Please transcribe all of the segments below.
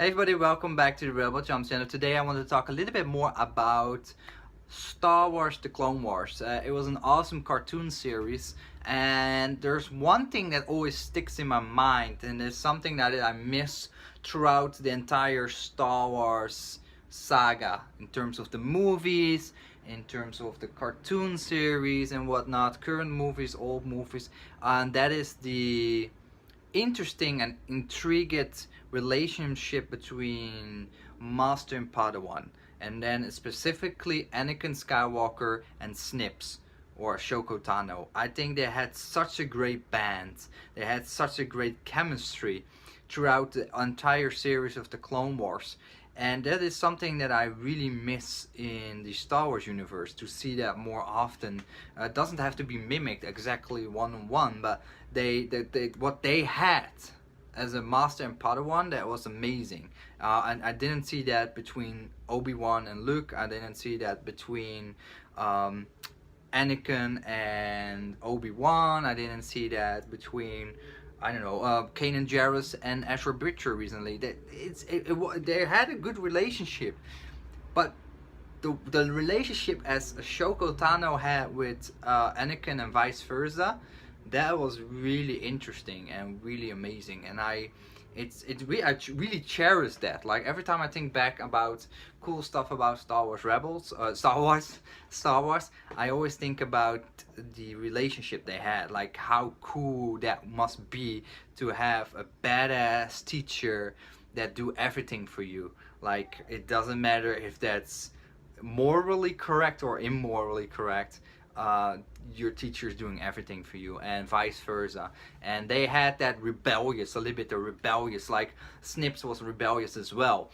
Hey everybody, welcome back to the Rebel Jump channel. Today I want to talk a little bit more about Star Wars The Clone Wars. It was an awesome cartoon series, and there's one thing that always sticks in my mind, and it's something that I miss throughout the entire Star Wars saga in terms of the movies, in terms of the cartoon series and whatnot, current movies, old movies, and that is the interesting and intrigued relationship between Master and Padawan, and then specifically Anakin Skywalker and Snips or Shoko Tano. I think they had such a great band. They had such a great chemistry throughout the entire series of the Clone Wars. And that is something that I really miss in the Star Wars universe, to see that more often. It doesn't have to be mimicked exactly one-on-one, but what they had as a Master and Padawan, that was amazing. And I didn't see that between Obi-Wan and Luke. I didn't see that between Anakin and Obi-Wan. I didn't see that between, I don't know, Kanan Jarrus and Ezra Bridger recently. They had a good relationship, but the relationship as Shoko Tano had with Anakin and vice versa, that was really interesting and really amazing. And I really cherish that. Like every time I think back about cool stuff about Star Wars Rebels, Star Wars, I always think about the relationship they had. Like how cool that must be to have a badass teacher that do everything for you. Like it doesn't matter if that's morally correct or immorally correct. Your teacher's doing everything for you, and vice versa. And they had that rebellious, a little bit of rebellious, like Snips was rebellious as well.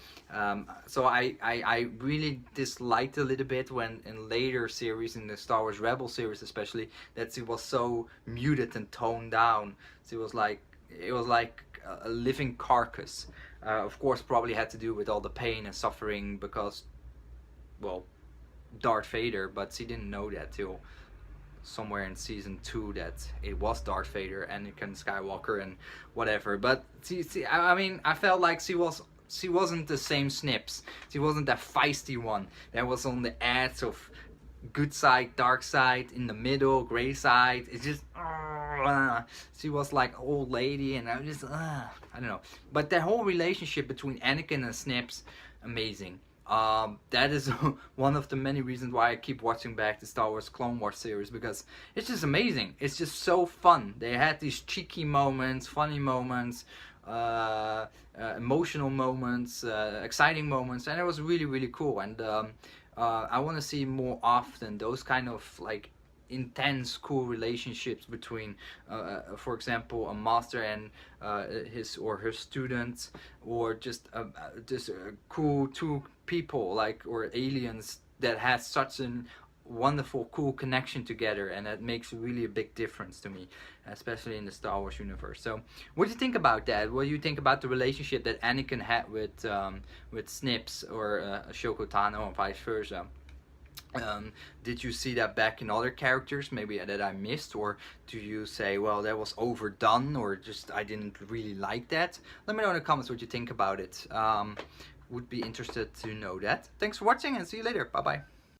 So I really disliked a little bit when in later series, in the Star Wars Rebel series especially, that it was so muted and toned down. So it was like a living carcass. Of course, probably had to do with all the pain and suffering because, well, Darth Vader, but she didn't know that till somewhere in season 2 that it was Darth Vader, Anakin Skywalker and whatever. But I mean, I felt like she wasn't the same Snips. She wasn't that feisty one that was on the edge of good side, dark side, in the middle, gray side. It's just she was like old lady, and I just I don't know. But that whole relationship between Anakin and Snips, amazing. That is one of the many reasons why I keep watching back the Star Wars Clone Wars series, because it's just amazing. It's just so fun. They had these cheeky moments, funny moments, emotional moments, exciting moments, and it was really cool. And I want to see more often those kind of like intense, cool relationships between for example, a master and his or her students, or just cool two people, like, or aliens that has such a wonderful, cool connection together, and that makes really a big difference to me, especially in the Star Wars universe. So what do you think about that? What do you think about the relationship that Anakin had with Snips or Shoko Tano and vice versa? Did you see that back in other characters, maybe that I missed, or do you say, well, that was overdone, or just I didn't really like that? Let me know in the comments what you think about it. Would be interested to know that. Thanks for watching, and see you later. Bye bye.